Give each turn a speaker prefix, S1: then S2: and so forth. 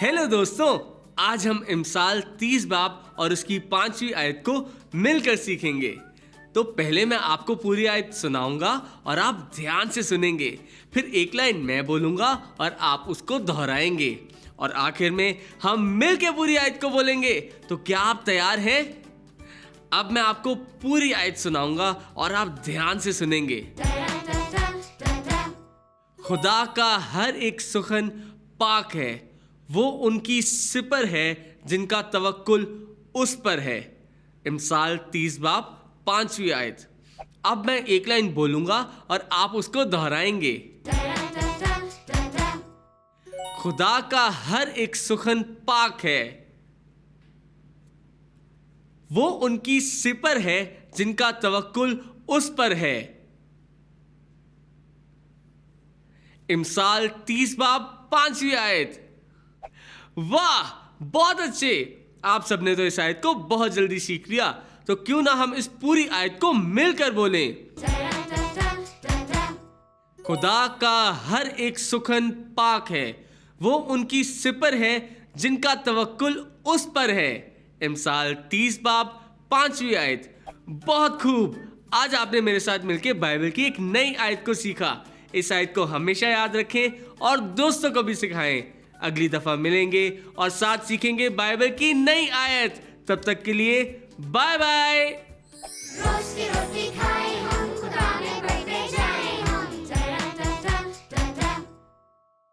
S1: Hello दोस्तों, आज हम इमसाल 30 बाब और उसकी 5वीं आयत को मिलकर सीखेंगे। तो पहले मैं आपको पूरी आयत सुनाऊंगा और आप ध्यान से सुनेंगे। फिर एक लाइन मैं बोलूंगा और आप उसको दोहराएंगे और आखिर में हम मिलकर पूरी आयत को बोलेंगे। तो क्या आप तैयार हैं? अब मैं आपको पूरी आयत सुनाऊंगा और आप ध्यान से सुनेंगे। खुदा का हर एक सुखन पाक है, वो उनकी सिपर है जिनका तवक्कुल उस पर है। इमसाल 30 बाब 5वीं आयत। अब मैं एक लाइन बोलूंगा और आप उसको दोहराएंगे। खुदा का हर एक सुखन पाक है, वो उनकी सिपर है जिनका तवक्कुल उस पर है। इमसाल 30 बाब 5वीं आयत। वाह, बहुत अच्छे! आप सबने तो इस आयत को बहुत जल्दी सीख लिया। तो क्यों ना हम इस पूरी आयत को मिलकर बोलें। खुदा का हर एक सुखन पाक है, वो उनकी सिपर है जिनका तवक्कुल उस पर है। इमसाल 30 बाब 5वीं आयत। बहुत खूब! आज आपने मेरे साथ मिलकर बाइबल की एक नई आयत को सीखा। इस आयत को हमेशा याद रखें और दोस्तों को भी सिखाएं। अगली दफा मिलेंगे और साथ सीखेंगे बाइबल की नई आयत। तब तक के लिए बाय बाय।